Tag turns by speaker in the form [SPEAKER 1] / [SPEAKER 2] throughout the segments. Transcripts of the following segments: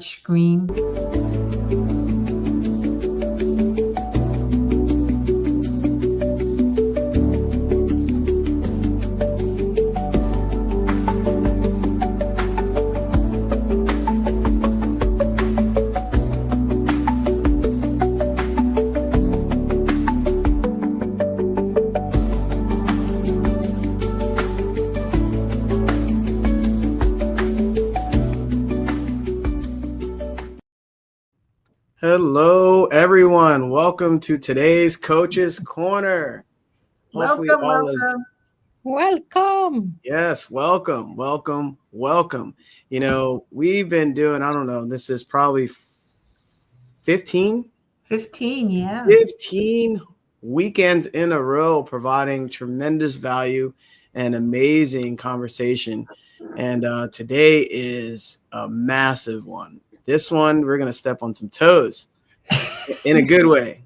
[SPEAKER 1] screen.
[SPEAKER 2] Hello, everyone. Welcome to today's Coach's Corner.
[SPEAKER 1] Hopefully
[SPEAKER 3] Welcome.
[SPEAKER 2] Yes, welcome. You know, we've been doing, I don't know, this is probably 15 weekends in a row providing tremendous value and amazing conversation. And today is a massive one. This one, we're going to step on some toes in a good way,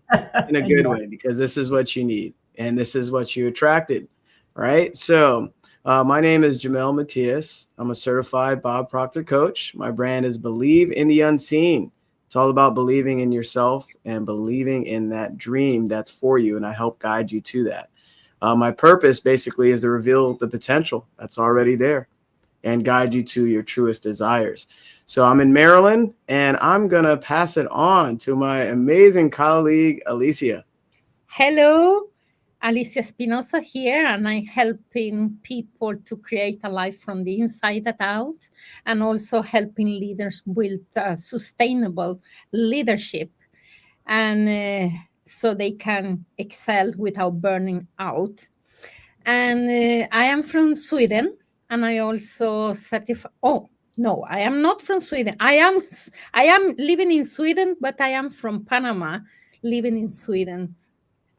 [SPEAKER 2] because this is what you need and this is what you attracted, right? So my name is Jamel Matias. I'm a certified Bob Proctor coach. My brand is Believe in the Unseen. It's all about believing in yourself and believing in that dream that's for you, and I help guide you to that. My purpose basically is to reveal the potential that's already there and guide you to your truest desires. So I'm in Maryland, and I'm going to pass it on to my amazing colleague, Alicia.
[SPEAKER 3] Hello, Alicia Espinosa here, and I'm helping people to create a life from the inside out, and also helping leaders build sustainable leadership, and so they can excel without burning out. And I am from Sweden, and I also certify. Oh, no, I am not from Sweden. I am living in Sweden, but I am from Panama, living in Sweden.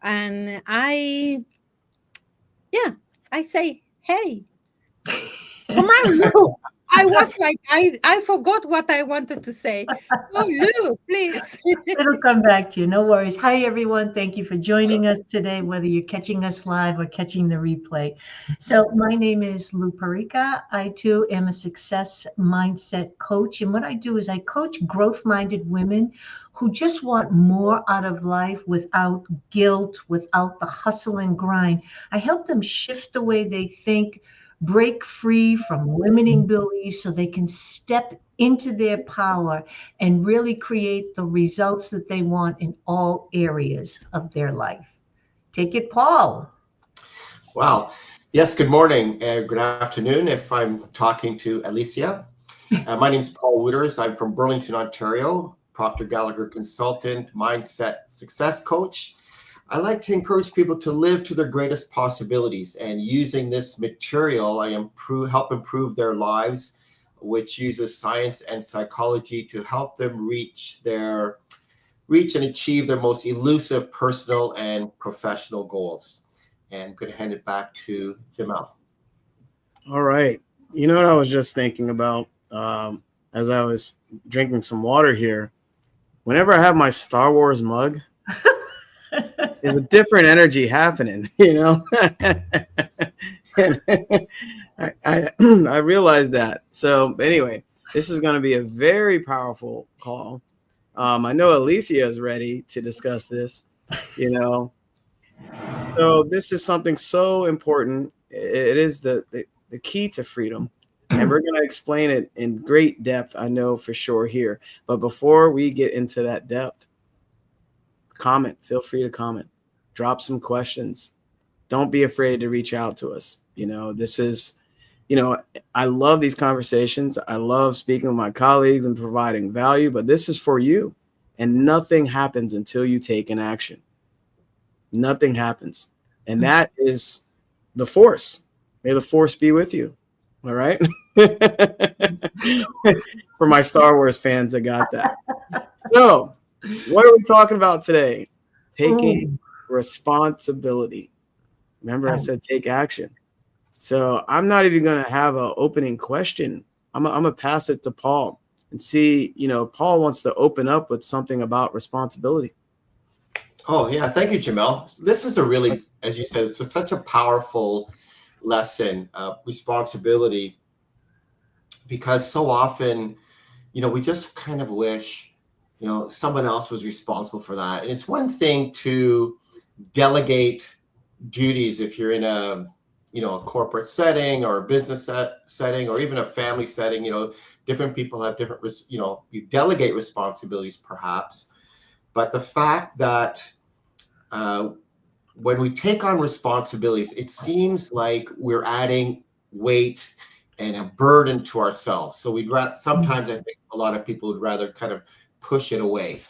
[SPEAKER 3] And I say, hey, come on, Lou. I was like, I forgot what I wanted to say. So, Lou, please.
[SPEAKER 1] It'll come back to you. No worries. Hi, everyone. Thank you for joining us today, whether you're catching us live or catching the replay. So my name is Lou Parica. I, too, am a success mindset coach. And what I do is I coach growth-minded women who just want more out of life without guilt, without the hustle and grind. I help them shift the way they think, break free from limiting beliefs so they can step into their power and really create the results that they want in all areas of their life. Take it, Paul.
[SPEAKER 4] Wow. Yes, good morning and good afternoon if I'm talking to Alicia. My name is Paul Wooters. I'm from Burlington, Ontario, Proctor Gallagher consultant, mindset success coach. I like to encourage people to live to their greatest possibilities, and using this material, I help improve their lives, which uses science and psychology to help them reach and achieve their most elusive personal and professional goals. And I'm going to hand it back to Jamel.
[SPEAKER 2] All right. You know what I was just thinking about as I was drinking some water here? Whenever I have my Star Wars mug, there's a different energy happening, you know? I realized that. So anyway, this is going to be a very powerful call. I know Alicia is ready to discuss this, you know. So this is something so important. It is the key to freedom. And we're going to explain it in great depth, I know for sure here. But before we get into that depth, feel free to comment, drop some questions. Don't be afraid to reach out to us. You know, this is, you know, I love these conversations. I love speaking with my colleagues and providing value, but this is for you. And nothing happens until you take an action. Nothing happens. And that is the force. May the force be with you. All right. For my Star Wars fans that got that. So, what are we talking about today? Taking responsibility. Remember, I said take action. So I'm not even going to have an opening question. I'm going to pass it to Paul and see, you know, Paul wants to open up with something about responsibility.
[SPEAKER 4] Oh, yeah. Thank you, Jamel. This is a really, as you said, it's such a powerful lesson of responsibility, because so often we just kind of wish, someone else was responsible for that. And it's one thing to delegate duties if you're in a corporate setting or a business setting or even a family setting. Different people have different you delegate responsibilities perhaps, but the fact that when we take on responsibilities, it seems like we're adding weight and a burden to ourselves. So sometimes I think a lot of people would rather kind of push it away.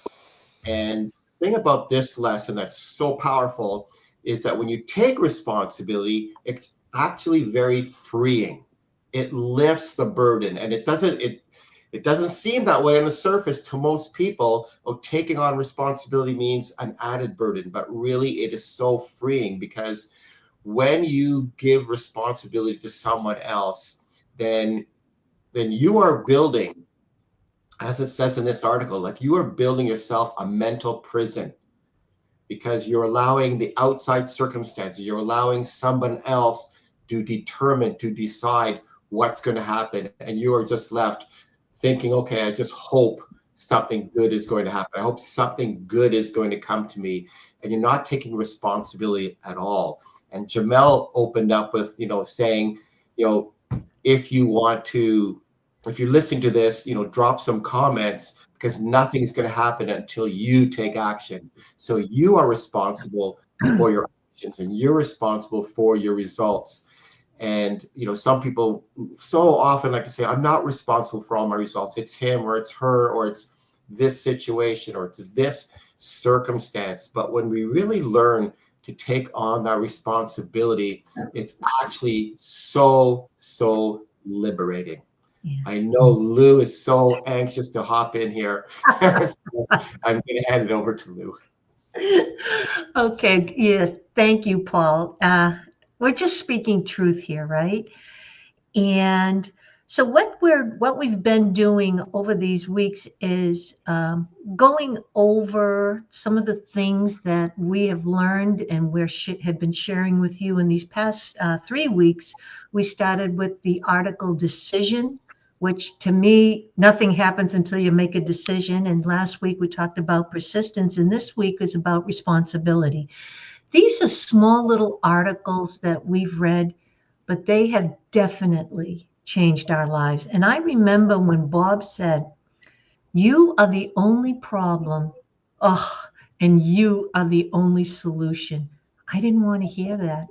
[SPEAKER 4] And the thing about this lesson that's so powerful is that when you take responsibility, it's actually very freeing. It lifts the burden, and it doesn't seem that way on the surface to most people. Taking on responsibility means an added burden, but really it is so freeing, because when you give responsibility to someone else, then you are building, as it says in this article, like you are building yourself a mental prison, because you're allowing the outside circumstances, you're allowing someone else to decide what's going to happen. And you are just left thinking, okay, I just hope something good is going to happen. I hope something good is going to come to me. And you're not taking responsibility at all. And Jamel opened up with, saying, if you're listening to this, drop some comments, because nothing's going to happen until you take action. So you are responsible for your actions, and you're responsible for your results. And, some people so often like to say, I'm not responsible for all my results. It's him or it's her, or it's this situation, or it's this circumstance. But when we really learn to take on that responsibility, it's actually so liberating.
[SPEAKER 1] Yeah.
[SPEAKER 4] I know Lou is so anxious to hop in here. So I'm going to hand it over to Lou.
[SPEAKER 1] Okay, yes, thank you, Paul. We're just speaking truth here, right? And so what we've been doing over these weeks is going over some of the things that we have learned and have been sharing with you in these past 3 weeks. We started with the article decision, which to me, nothing happens until you make a decision. And last week we talked about persistence, and this week is about responsibility. These are small little articles that we've read, but they have definitely changed our lives. And I remember when Bob said, "You are the only problem, oh, and you are the only solution." I didn't want to hear that.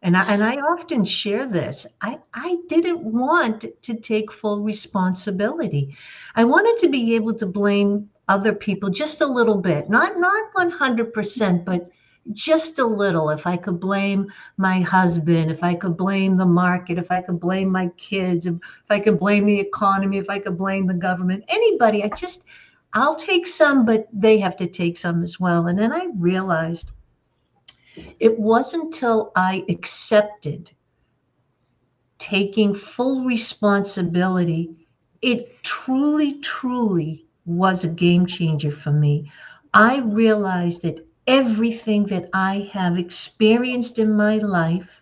[SPEAKER 1] And I often share this. I didn't want to take full responsibility. I wanted to be able to blame other people just a little bit, not 100%, but just a little. If I could blame my husband, if I could blame the market, if I could blame my kids, if I could blame the economy, if I could blame the government, anybody, I'll take some, but they have to take some as well. And then I realized it wasn't until I accepted taking full responsibility, it truly was a game changer for me. I realized that everything that I have experienced in my life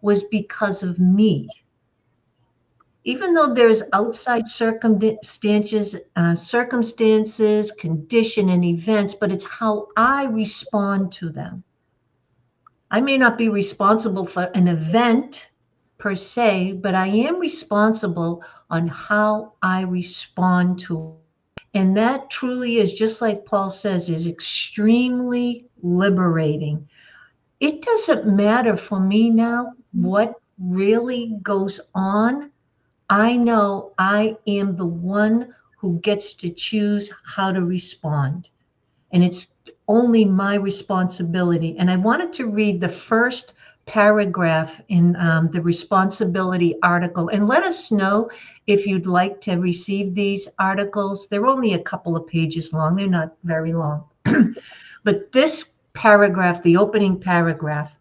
[SPEAKER 1] was because of me. Even though there's outside circumstances, condition, and events, but it's how I respond to them. I may not be responsible for an event per se, but I am responsible on how I respond to it. And that truly is, just like Paul says, is extremely liberating. It doesn't matter for me now what really goes on. I know I am the one who gets to choose how to respond. And it's only my responsibility. And I wanted to read the first paragraph in the responsibility article, and let us know if you'd like to receive these articles. They're only a couple of pages long, they're not very long. But this paragraph, the opening paragraph,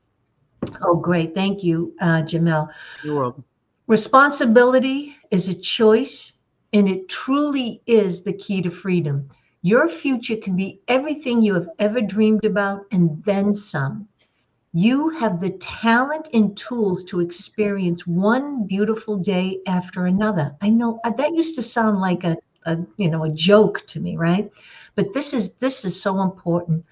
[SPEAKER 1] oh, great. Thank you, Jamel.
[SPEAKER 2] You're welcome.
[SPEAKER 1] Responsibility is a choice, and it truly is the key to freedom. Your future can be everything you have ever dreamed about and then some. You have the talent and tools to experience one beautiful day after another. I know that used to sound like a joke to me, right? But this is so important.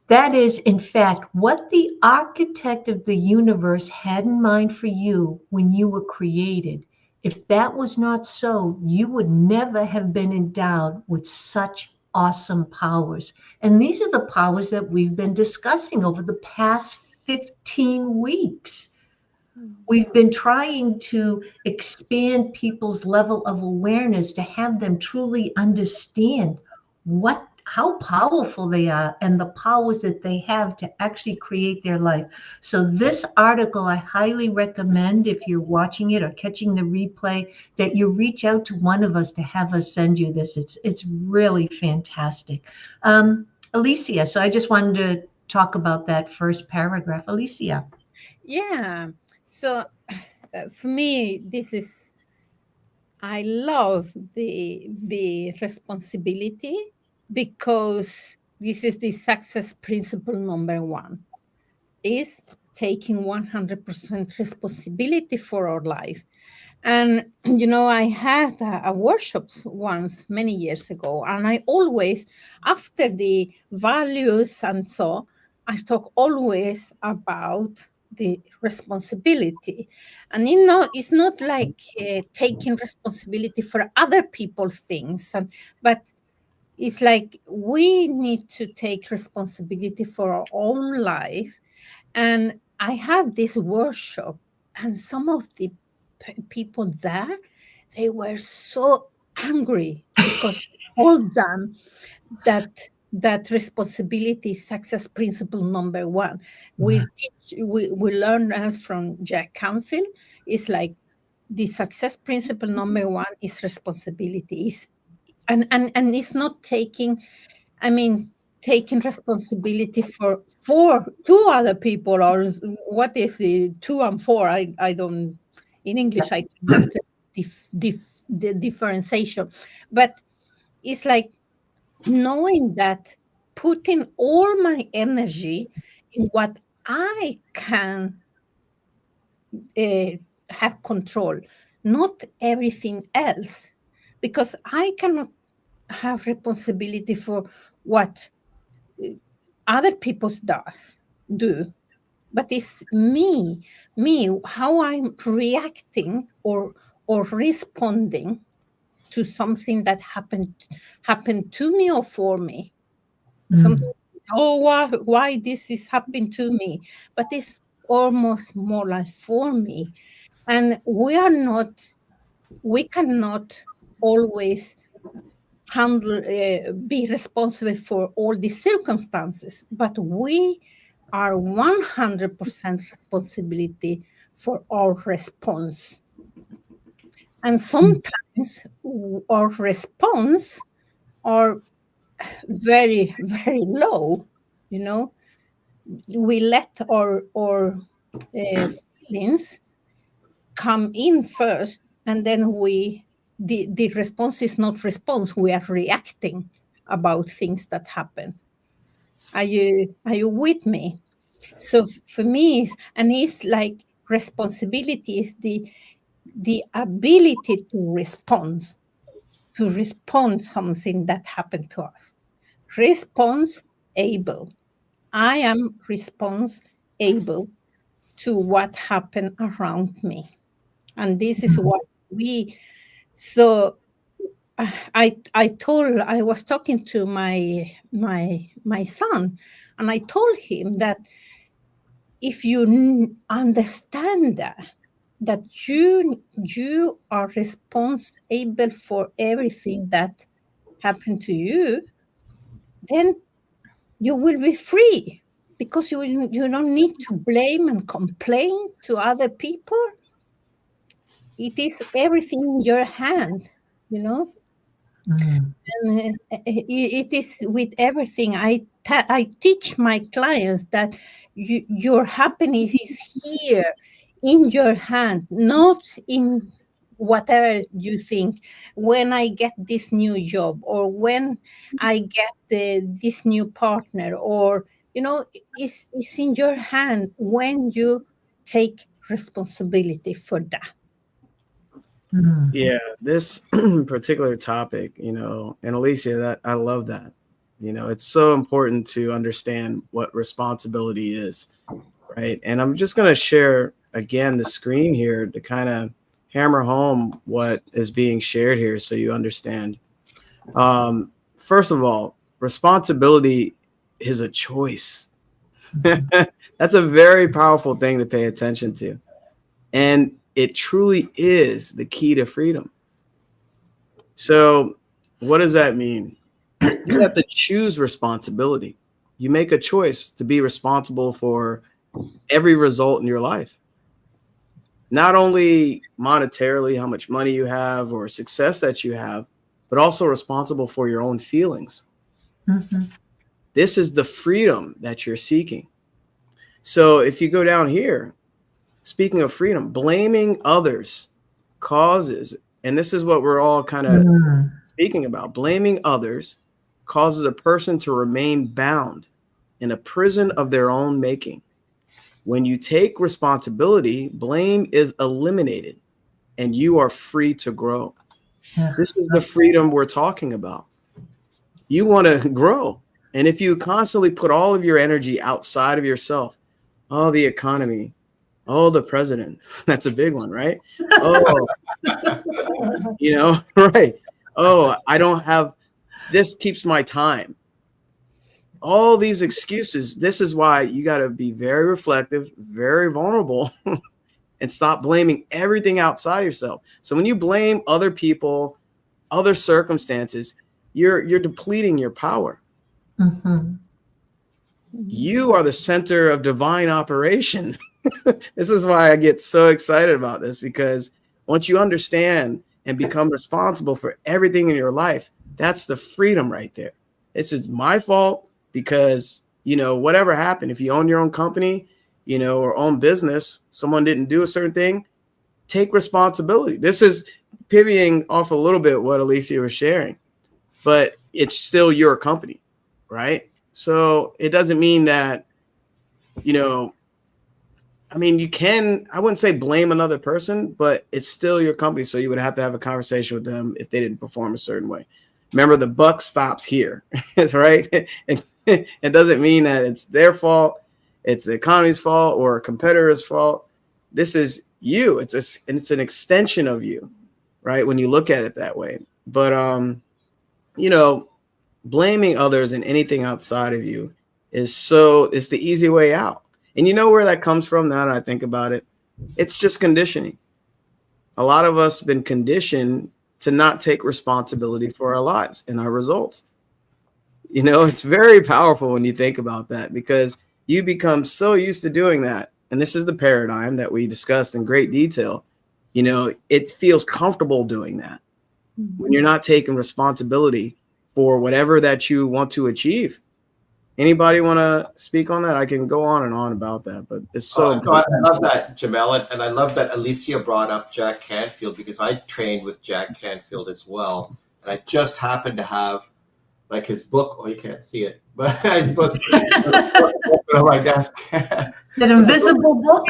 [SPEAKER 1] That is, in fact, what the architect of the universe had in mind for you when you were created. If that was not so, you would never have been endowed with such awesome powers. And these are the powers that we've been discussing over the past 15 weeks. We've been trying to expand people's level of awareness to have them truly understand how powerful they are and the powers that they have to actually create their life. So this article I highly recommend, if you're watching it or catching the replay, that you reach out to one of us to have us send you this. It's really fantastic. Alicia, so I just wanted to talk about that first paragraph. Alicia.
[SPEAKER 3] Yeah. So for me, I love the responsibility, because this is the success principle number one, is taking 100% responsibility for our life. And I had a workshop once many years ago, and I always, after the values and so, I talk always about the responsibility. And it's not like taking responsibility for other people's things, but it's like we need to take responsibility for our own life. And I had this workshop, and some of the people there, they were so angry because I told them that responsibility is success principle number one. We learn as from Jack Canfield. It's like the success principle number one is responsibility. And it's not taking, I mean, taking responsibility for two other people, or what is the two and four? I don't, in English I cannot the differentiation, but it's like knowing that, putting all my energy in what I can have control, not everything else, because I cannot have responsibility for what other people do, but it's me, how I'm reacting or responding to something that happened to me or for me. Something, oh, why this is happening to me, but it's almost more like for me. And we cannot always be responsible for all the circumstances, but we are 100% responsibility for our response. And sometimes our response are very, very low. We let our feelings come in first, and then the response is not response. We are reacting about things that happen. Are you with me? So for me, it's like responsibility is the ability to respond something that happened to us. Response able. I am response able to what happened around me. And this is what so I was talking to my son, and I told him that if you understand that you are responsible for everything that happened to you, then you will be free, because you don't need to blame and complain to other people. It is everything in your hand, And it is with everything. I teach my clients that your happiness is here in your hand, not in whatever you think. When I get this new job, or when I get this new partner, or it's in your hand when you take responsibility for that.
[SPEAKER 1] Mm.
[SPEAKER 2] Yeah, this particular topic, and Alicia, that I love that. It's so important to understand what responsibility is, right? And I'm just going to share again the screen here to kind of hammer home what is being shared here so you understand. First of all, responsibility is a choice. That's a very powerful thing to pay attention to. And it truly is the key to freedom. So, what does that mean? You have to choose responsibility. You make a choice to be responsible for every result in your life. Not only monetarily, how much money you have or success that you have, but also responsible for your own feelings.
[SPEAKER 1] Mm-hmm.
[SPEAKER 2] This is the freedom that you're seeking. So if you go down here, speaking of freedom, blaming others causes, and this is what we're all kind of
[SPEAKER 1] Mm.
[SPEAKER 2] speaking about, blaming others causes a person to remain bound in a prison of their own making. When you take responsibility, blame is eliminated and you are free to grow.
[SPEAKER 1] Yeah.
[SPEAKER 2] This is the freedom we're talking about. You want to grow. And if you constantly put all of your energy outside of yourself, oh, the economy, oh, the president, that's a big one, right? Oh, right. Oh, I don't have, this keeps my time. All these excuses. This is why you got to be very reflective, very vulnerable, and stop blaming everything outside yourself. So when you blame other people, other circumstances, you're depleting your power.
[SPEAKER 1] Mm-hmm.
[SPEAKER 2] You are the center of divine operation. This is why I get so excited about this, because once you understand and become responsible for everything in your life, that's the freedom right there. It's my fault because, whatever happened, if you own your own company, or own business, someone didn't do a certain thing, take responsibility. This is pivoting off a little bit what Alicia was sharing, but it's still your company, right? So it doesn't mean that, you can, I wouldn't say blame another person, but it's still your company. So you would have to have a conversation with them if they didn't perform a certain way. Remember, the buck stops here, right? It doesn't mean that it's their fault, it's the economy's fault or a competitor's fault. This is you. It's an extension of you, right? When you look at it that way. But blaming others and anything outside of you it's the easy way out. And you know where that comes from now that I think about it? It's just conditioning. A lot of us have been conditioned to not take responsibility for our lives and our results. It's very powerful when you think about that, because you become so used to doing that. And this is the paradigm that we discussed in great detail. It feels comfortable doing that when you're not taking responsibility for whatever that you want to achieve. Anybody want to speak on that? I can go on and on about that, but it's so
[SPEAKER 4] I love that, Jamel, and I love that Alicia brought up Jack Canfield, because I trained with Jack Canfield as well, and I just happened to have like his book. Oh, you can't see it, but his book on my desk.
[SPEAKER 1] An invisible book.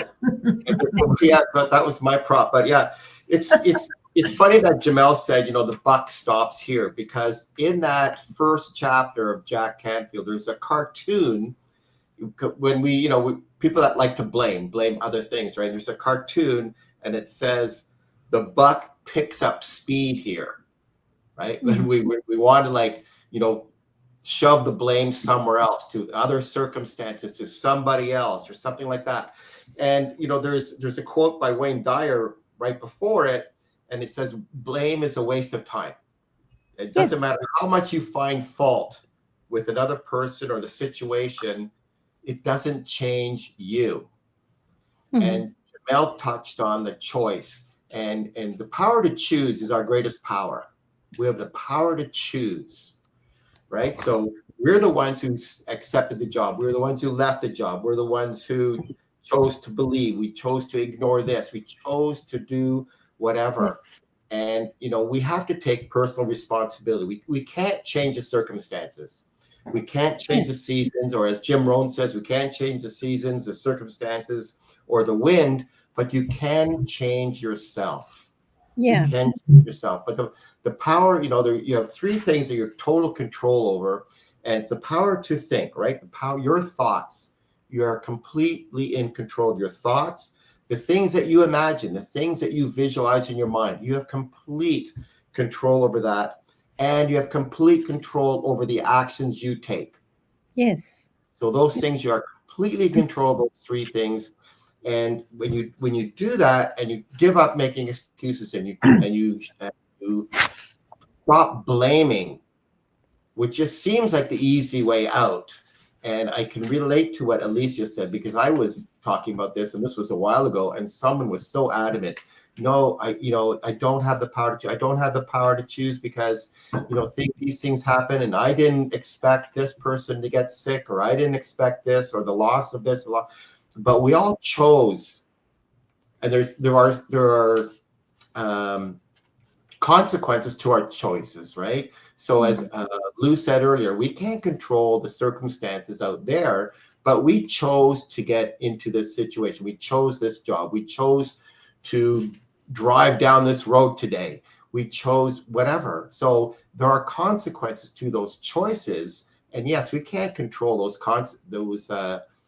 [SPEAKER 4] Yeah, so that was my prop. But yeah, it's funny that Jamel said, the buck stops here, because in that first chapter of Jack Canfield, there's a cartoon when people that like to blame other things, right? There's a cartoon and it says the buck picks up speed here, right? When we want to shove the blame somewhere else, to other circumstances, to somebody else or something like that. And there's a quote by Wayne Dyer right before it, and it says blame is a waste of time. It doesn't matter how much you find fault with another person or the situation, it doesn't change you. And Jamel touched on the choice, and the power to choose is our greatest power. We have the power to choose, right? So we're the ones who accepted the job. We're the ones who left the job. We're the ones who chose to believe. We chose to ignore this. We chose to do whatever. And, we have to take personal responsibility. We can't change the circumstances. We can't change the seasons, or as Jim Rohn says, we can't change the seasons, the circumstances, or the wind, but you can change yourself.
[SPEAKER 3] Yeah.
[SPEAKER 4] You can change yourself. But the power, you have three things that you're total control over, and it's the power to think, right? The power, your thoughts. You are completely in control of your thoughts, the things that you imagine, the things that you visualize in your mind. You have complete control over that. And you have complete control over the actions you take.
[SPEAKER 3] Yes.
[SPEAKER 4] So those things, you are completely in control of those three things. And when you do that, and you give up making excuses, and you stop blaming, which just seems like the easy way out. And I can relate to what Alicia said, because I was talking about this, and this was a while ago, and someone was so adamant. No, I don't have the power to. I don't have the power to choose because, these things happen, and I didn't expect this person to get sick, or I didn't expect this, or the loss of this. But we all chose, and there are consequences to our choices, right? So as Lou said earlier, we can't control the circumstances out there, but we chose to get into this situation. We chose this job. We chose to drive down this road today. We chose whatever. So there are consequences to those choices. And yes, we can't control those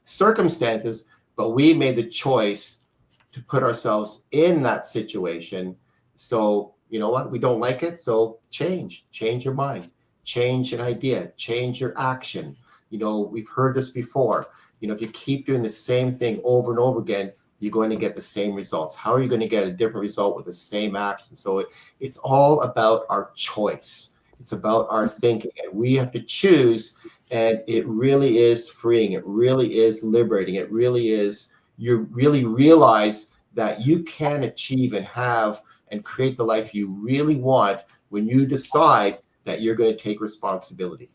[SPEAKER 4] circumstances, but we made the choice to put ourselves in that situation. So you know what? We don't like it. So change your mind, change an idea, change your action. We've heard this before. If you keep doing the same thing over and over again, you're going to get the same results. How are you going to get a different result with the same action? So it's all about our choice. It's about our thinking, and we have to choose. And it really is freeing. It really is liberating. It really is, you really realize that you can achieve and have and create the life you really want when you decide that you're going to take responsibility.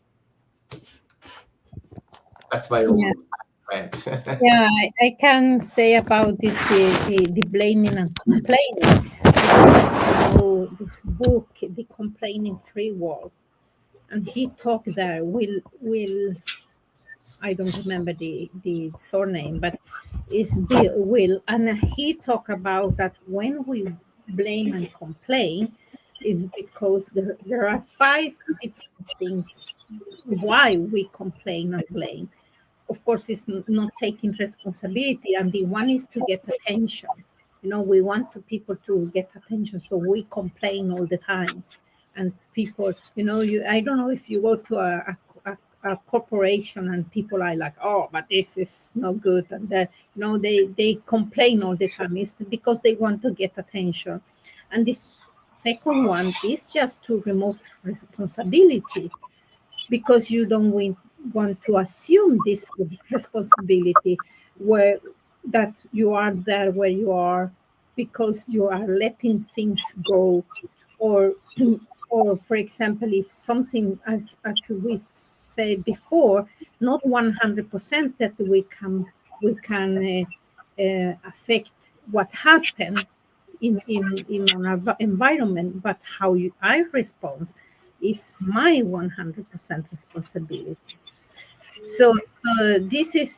[SPEAKER 4] That's my rant.
[SPEAKER 3] Yeah, I can say about this, the blaming and complaining. This book, The Complaining Free World, and he talked there. Will I don't remember the surname, but it's Bill Will, and he talked about that when we blame and complain is because there are 5 different things why we complain and blame. Of course, it's not taking responsibility, and the one is to get attention. We want people to get attention, so we complain all the time. And people, I don't know if you go to a corporation and people are like, oh, but this is no good, and that they complain all the time. It's because they want to get attention. And the second one is just to remove responsibility, because you don't want to assume this responsibility where that you are there where you are because you are letting things go, or for example, if something, as we said before, not 100% that we can affect what happened in our environment, but how I respond is my 100% responsibility. So this is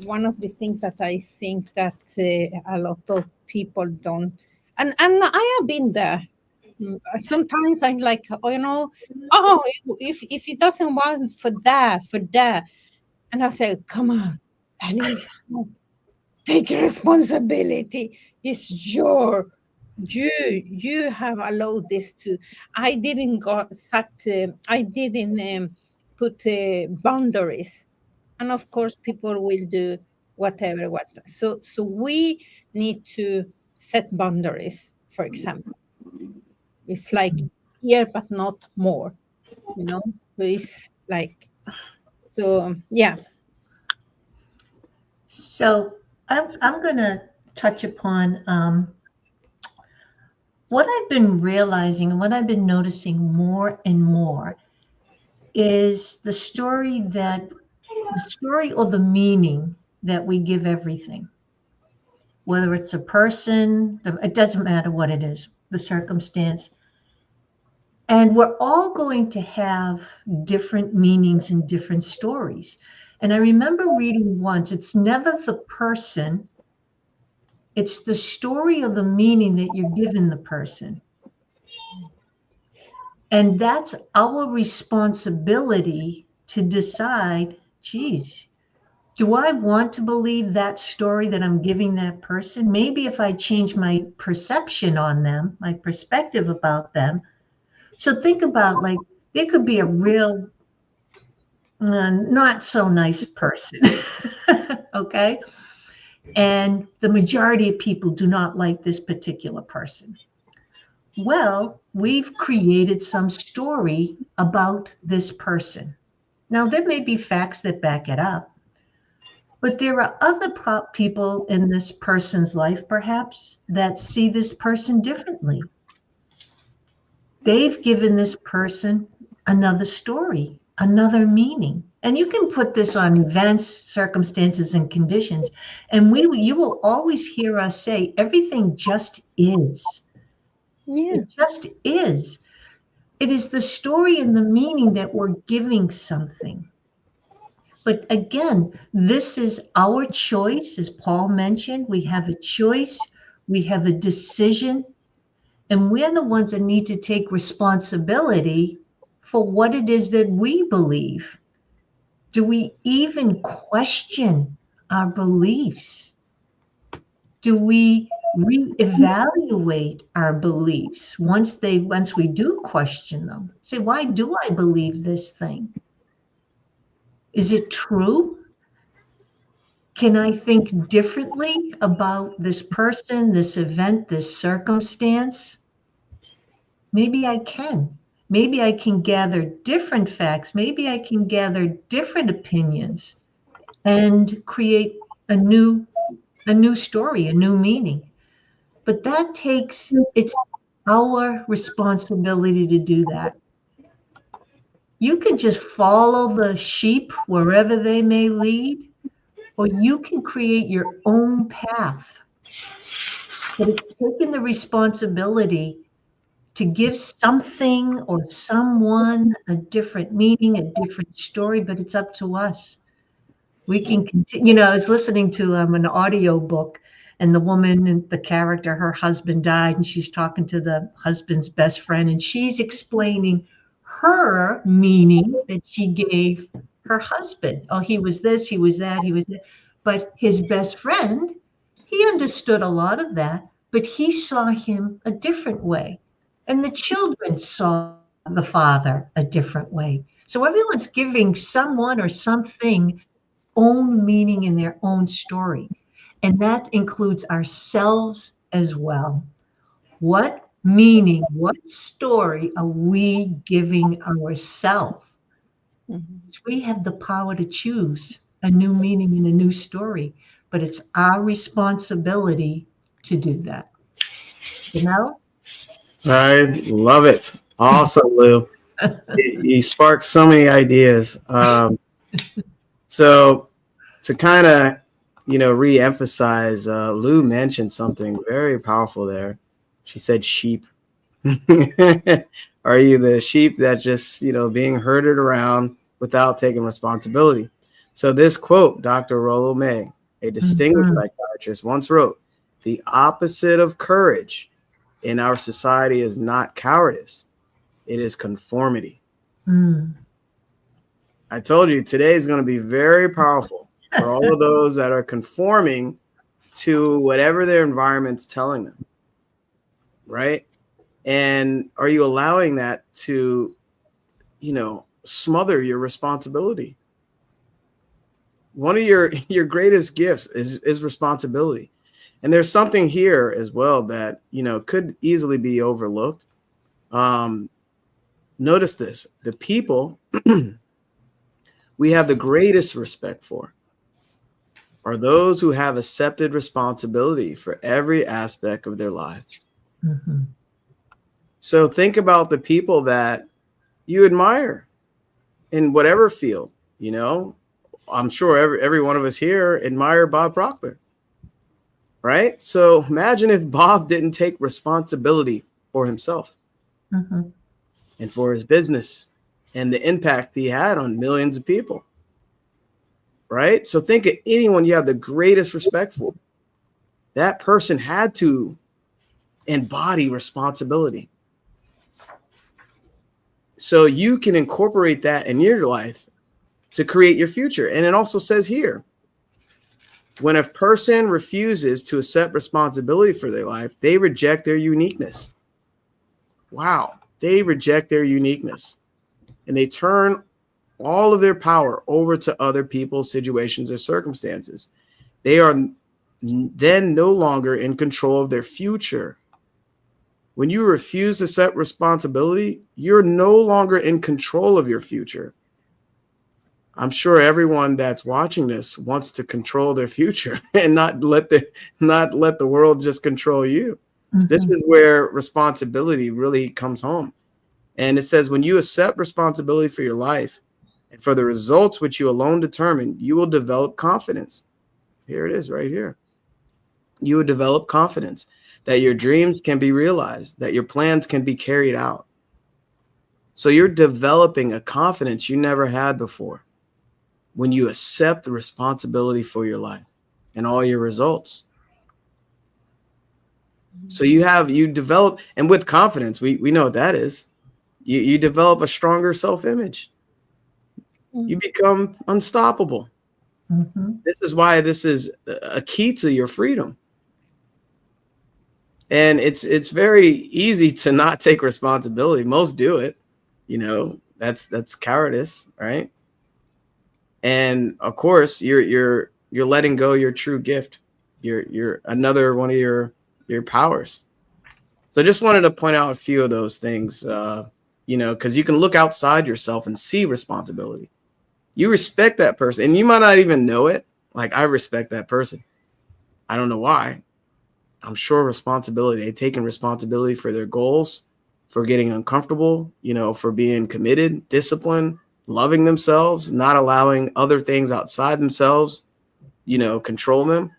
[SPEAKER 3] one of the things that I think that a lot of people don't, and I have been there. Sometimes I'm like, if it doesn't want for that, and I say, come on, Alice, take responsibility. It's you have allowed this to. I didn't put boundaries, and of course people will do whatever. So we need to set boundaries. For example, it's like here but not more. So it's like, so yeah.
[SPEAKER 1] So I'm going to touch upon what I've been realizing and what I've been noticing more and more is the story or the meaning that we give everything, whether it's a person, it doesn't matter what it is, the circumstance. And we're all going to have different meanings and different stories. And I remember reading once, it's never the person, it's the story of the meaning that you're giving the person. And that's our responsibility to decide, geez, do I want to believe that story that I'm giving that person? Maybe if I change my perception on them, my perspective about them. So think about, like, there could be a real not so nice person. Okay. And the majority of people do not like this particular person. Well, we've created some story about this person. Now, there may be facts that back it up, but there are other people in this person's life, perhaps, that see this person differently. They've given this person another story, another meaning. And you can put this on events, circumstances, and conditions. And you will always hear us say, everything just is.
[SPEAKER 3] Yeah.
[SPEAKER 1] It just is. It is the story and the meaning that we're giving something. But again, this is our choice. As Paul mentioned, we have a choice, we have a decision, and we're the ones that need to take responsibility for what it is that we believe. Do we even question our beliefs? Do we reevaluate our beliefs once we do question them? Say, why do I believe this thing? Is it true? Can I think differently about this person, this event, this circumstance? Maybe I can. Maybe I can gather different facts. Maybe I can gather different opinions and create a new story, a new meaning. But it's our responsibility to do that. You can just follow the sheep wherever they may lead, or you can create your own path. But it's taking the responsibility to give something or someone a different meaning, a different story, but it's up to us. We can continue. I was listening to an audio book, and the woman and the character, her husband died, and she's talking to the husband's best friend, and she's explaining her meaning that she gave her husband. Oh, he was this, he was that, he was that. But his best friend, he understood a lot of that, but he saw him a different way. And the children saw the father a different way. So everyone's giving someone or something own meaning in their own story. And that includes ourselves as well. What meaning, what story are we giving ourselves? We have the power to choose a new meaning and a new story, but it's our responsibility to do that.
[SPEAKER 2] I love it. Awesome, Lou. You sparked so many ideas. So to kind of, re-emphasize, Lou mentioned something very powerful there. She said sheep. Are you the sheep that just, being herded around without taking responsibility? So this quote, Dr. Rollo May, a distinguished psychiatrist, once wrote, "The opposite of courage in our society is not cowardice. It is conformity." I told you today is going to be very powerful for all of those that are conforming to whatever their environment's telling them, right? And are you allowing that to, smother your responsibility? One of your greatest gifts is responsibility. And there's something here as well that, could easily be overlooked. Notice this: the people we have the greatest respect for are those who have accepted responsibility for every aspect of their lives. So think about the people that you admire in whatever field. I'm sure every one of us here admire Bob Proctor, right? So imagine if Bob didn't take responsibility for himself. and for his business and the impact he had on millions of people. Right? So think of anyone you have the greatest respect for. That person had to embody responsibility. So you can incorporate that in your life to create your future. And it also says here, when a person refuses to accept responsibility for their life, they reject their uniqueness. Wow. They reject their uniqueness and they turn all of their power over to other people, situations, or circumstances. They are then no longer in control of their future. When you refuse to accept responsibility, you're no longer in control of your future. I'm sure everyone that's watching this wants to control their future and not let the world just control you. Mm-hmm. This is where responsibility really comes home. And it says, when you accept responsibility for your life and for the results which you alone determine, you will develop confidence. Here it is right here. You will develop confidence that your dreams can be realized, that your plans can be carried out. So you're developing a confidence you never had before when you accept the responsibility for your life and all your results. So you develop, and with confidence, we know what that is. You develop a stronger self-image. You become unstoppable. Mm-hmm. This is why this is a key to your freedom. And it's very easy to not take responsibility. Most do it. You know, that's cowardice, right? And of course, you're letting go your true gift. You're another one of your powers. So I just wanted to point out a few of those things, you know, because you can look outside yourself and see responsibility. You respect that person, and you might not even know it. Like, I respect that person. I don't know why. I'm sure responsibility. They've taken responsibility for their goals, for getting uncomfortable, you know, for being committed, disciplined, loving themselves, not allowing other things outside themselves, you know, control them.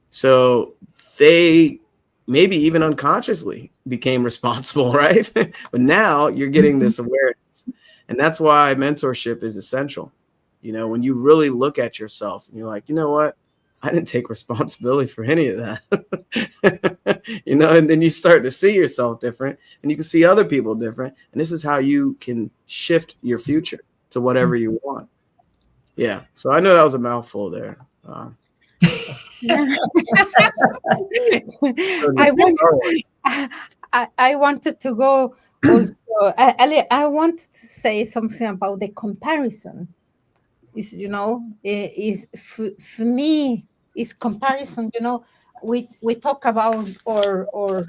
[SPEAKER 2] So they maybe even unconsciously became responsible, right? But now you're getting this awareness. And that's why mentorship is essential. You know, when you really look at yourself and you're like, you know what? I didn't take responsibility for any of that. You know, and then you start to see yourself different and you can see other people different. And this is how you can shift your future to whatever you want. Yeah. So I know that was a mouthful there.
[SPEAKER 3] I wanted to go also. I wanted to say something about the comparison. Is, you know, is for me is comparison. You know, we talk about or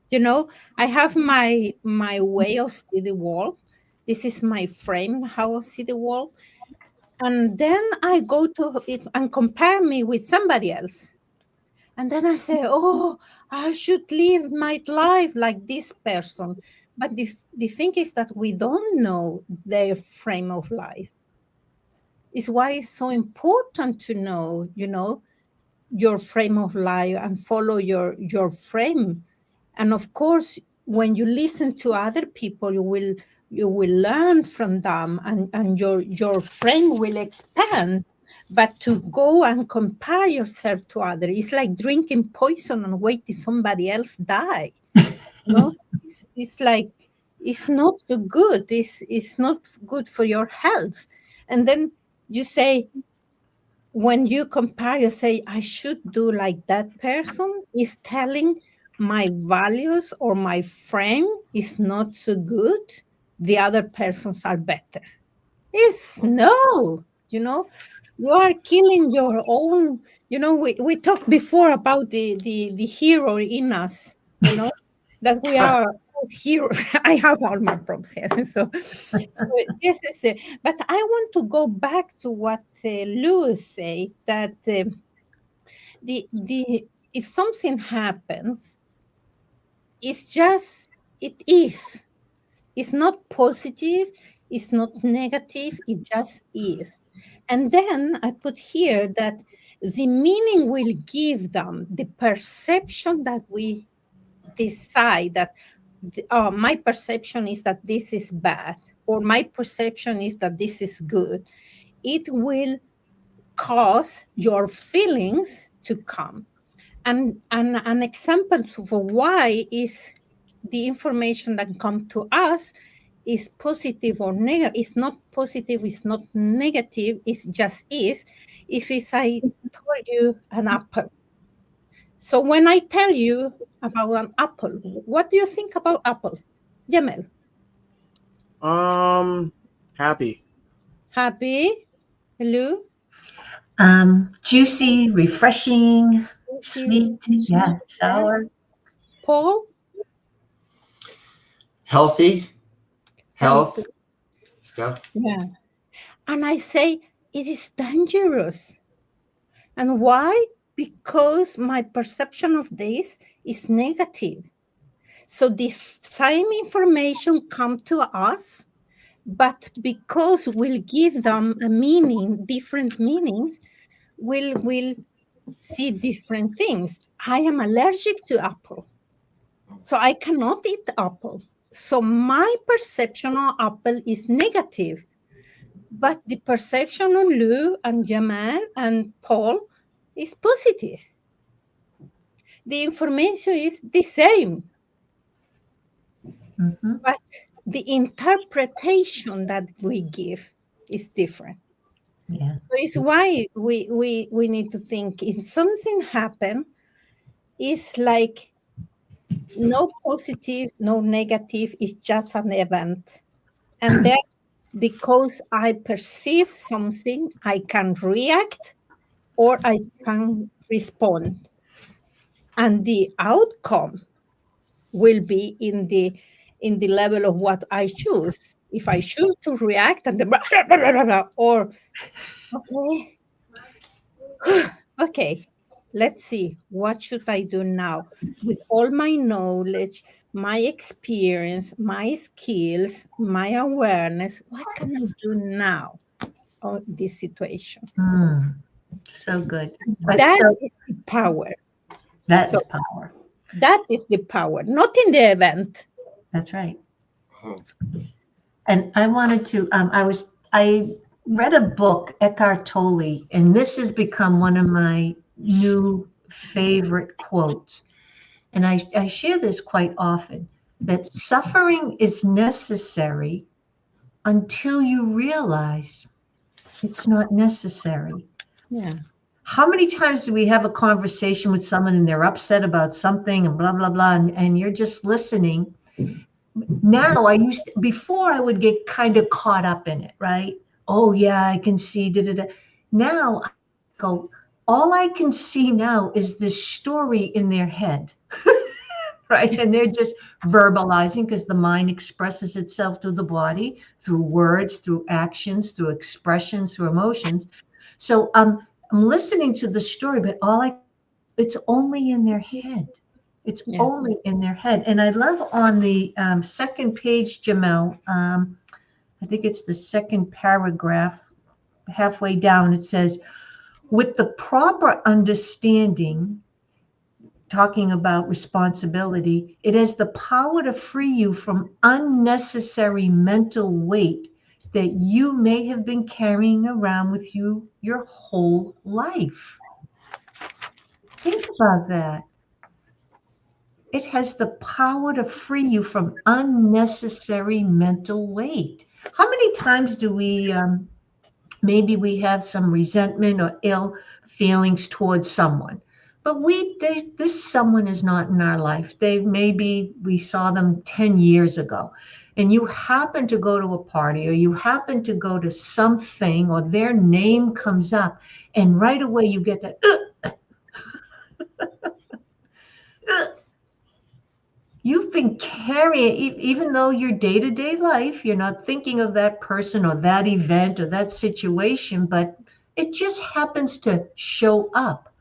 [SPEAKER 3] you know, I have my way of see the world. This is my frame how I see the world. And then I go to it and compare me with somebody else. And then I say, oh, I should live my life like this person. But the thing is that we don't know their frame of life. It's why it's so important to know, you know, your frame of life and follow your frame. And of course, when you listen to other people, you will learn from them and your frame will expand. But to go and compare yourself to others, it's like drinking poison and waiting somebody else die. You know, it's like it's not so good. It's not good for your health. And then you say, when you compare, you say, I should do like that person, is telling my values or my frame is not so good. The other persons are better. It's no, you know, you are killing your own, you know, we talked before about the hero in us, you know, that we are heroes. I have all my problems here. So yes, yes, but I want to go back to what Lewis said, that the if something happens, it's just, it is. It's not positive, it's not negative, it just is. And then I put here that the meaning will give them the perception that we decide that my perception is that this is bad, or my perception is that this is good, it will cause your feelings to come. And an example for why is the information that come to us is positive or negative. It's not positive, it's not negative, it's just is. If it's I told you an apple. So when I tell you about an apple, what do you think about apple? Jamel?
[SPEAKER 2] Happy.
[SPEAKER 3] Happy? Hello?
[SPEAKER 1] Juicy, refreshing, sweet, yeah, sour.
[SPEAKER 3] Paul?
[SPEAKER 4] Healthy.
[SPEAKER 3] Healthy.
[SPEAKER 4] Health. Yeah.
[SPEAKER 3] Yeah. And I say it is dangerous. And why? Because my perception of this is negative. So the same information come to us, but because we'll give them a meaning, different meanings, we'll see different things. I am allergic to apple, so I cannot eat apple. So my perception of apple is negative, but the perception of Lou and Jamal and Paul is positive. The information is the same, but the interpretation that we give is different.
[SPEAKER 1] Yeah.
[SPEAKER 3] So it's why we need to think if something happened, it's like no positive, no negative, it's just an event. And then because I perceive something, I can react or I can respond. And the outcome will be in the level of what I choose. If I choose to react and or okay, let's see, what should I do now? With all my knowledge, my experience, my skills, my awareness, what can I do now on this situation?
[SPEAKER 1] So good.
[SPEAKER 3] That is the power.
[SPEAKER 1] That is power.
[SPEAKER 3] That is the power, not in the event.
[SPEAKER 1] That's right. And I wanted to, I read a book, Eckhart Tolle, and this has become one of my new favorite quotes. And I share this quite often, that suffering is necessary until you realize it's not necessary.
[SPEAKER 3] Yeah.
[SPEAKER 1] How many times do we have a conversation with someone and they're upset about something and blah, blah, blah, and you're just listening? Now before I would get kind of caught up in it, right? Oh yeah, I can see, Now I go, all I can see now is this story in their head, right? And they're just verbalizing because the mind expresses itself through the body, through words, through actions, through expressions, through emotions. So I'm listening to the story, but it's only in their head. It's only in their head. And I love on the second page, Jamel, I think it's the second paragraph, halfway down, it says, with the proper understanding, talking about responsibility, it has the power to free you from unnecessary mental weight that you may have been carrying around with you your whole life. Think about that. It has the power to free you from unnecessary mental weight. How many times do we, maybe we have some resentment or ill feelings towards someone, but this someone is not in our life. Maybe we saw them 10 years ago, and you happen to go to a party or you happen to go to something or their name comes up, and right away you get that, you've been carrying, even though your day-to-day life, you're not thinking of that person or that event or that situation, but it just happens to show up.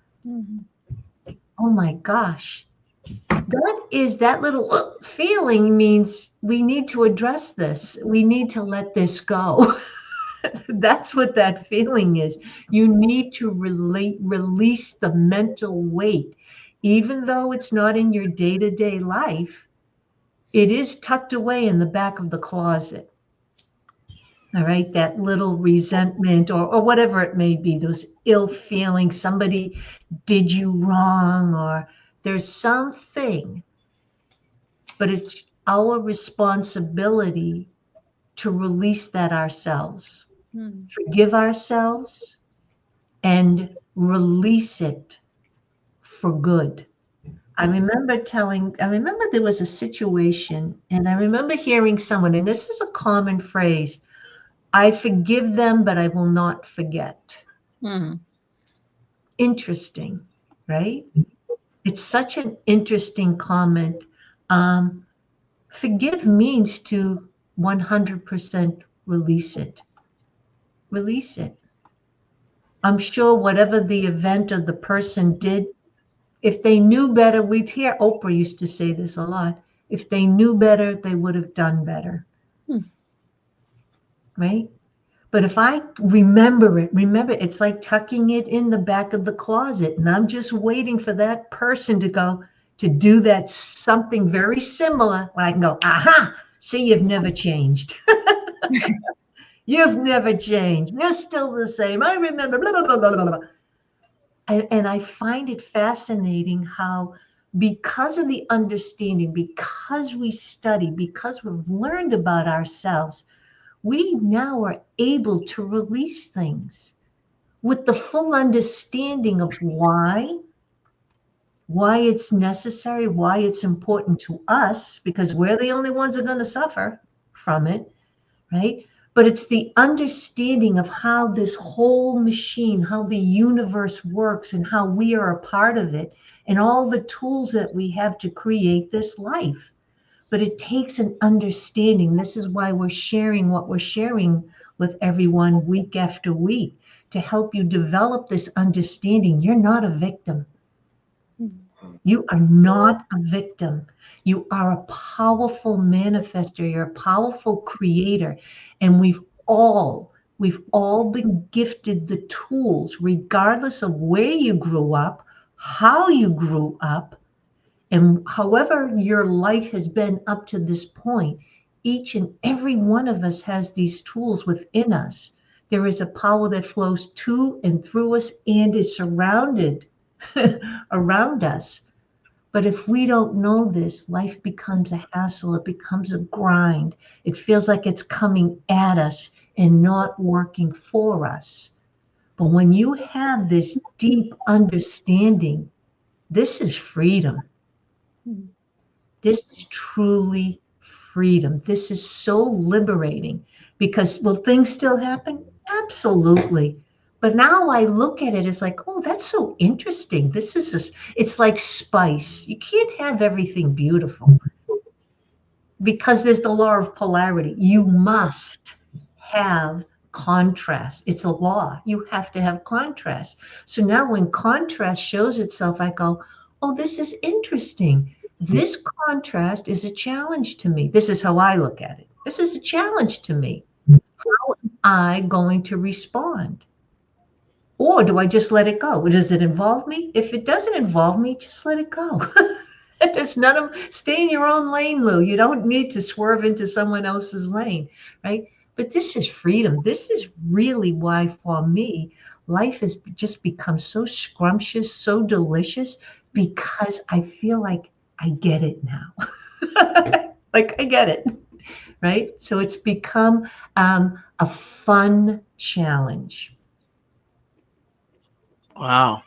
[SPEAKER 1] Oh my gosh. That little feeling means we need to address this. We need to let this go. That's what that feeling is. You need to release the mental weight. Even though it's not in your day-to-day life, it is tucked away in the back of the closet. All right, that little resentment or whatever it may be, those ill feelings, somebody did you wrong, or there's something, but it's our responsibility to release that ourselves, forgive ourselves, and release it for good. I remember there was a situation, and I remember hearing someone, and this is a common phrase, I forgive them, but I will not forget. Interesting, right? It's such an interesting comment. Forgive means to 100% release it. Release it. I'm sure whatever the event or the person did, if they knew better, we'd hear Oprah used to say this a lot. If they knew better, they would have done better. Right? But if I remember it's like tucking it in the back of the closet, and I'm just waiting for that person to go to do that something very similar when I can go, aha, see, you've never changed. You've never changed. You're still the same. I remember, blah, blah, blah, blah, blah. And I find it fascinating how, because of the understanding, because we study, because we've learned about ourselves, we now are able to release things with the full understanding of why it's necessary, why it's important to us, because we're the only ones that are going to suffer from it, right? But it's the understanding of how this whole machine, how the universe works, and how we are a part of it, and all the tools that we have to create this life. But it takes an understanding. This is why we're sharing what we're sharing with everyone week after week, to help you develop this understanding. You're not a victim. You are not a victim. You are a powerful manifester. You're a powerful creator. And we've all been gifted the tools, regardless of where you grew up, how you grew up, and however your life has been up to this point. Each and every one of us has these tools within us. There is a power that flows to and through us and is surrounded around us. But if we don't know this, life becomes a hassle. It becomes a grind. It feels like it's coming at us and not working for us. But when you have this deep understanding, this is freedom. This is truly freedom. This is so liberating, because will things still happen? Absolutely. But now I look at it as like, oh, that's so interesting. It's like spice. You can't have everything beautiful, because there's the law of polarity. You must have contrast. It's a law. You have to have contrast. So now when contrast shows itself, I go, oh, this is interesting. This contrast is a challenge to me. This is how I look at it. This is a challenge to me. How am I going to respond? Or do I just let it go? Does it involve me? If it doesn't involve me, just let it go. It's none of, stay in your own lane, Lou. You don't need to swerve into someone else's lane, right? But this is freedom. This is really why, for me, life has just become so scrumptious, so delicious, because I feel like I get it now. Like I get it, right? So it's become a fun challenge.
[SPEAKER 2] Wow.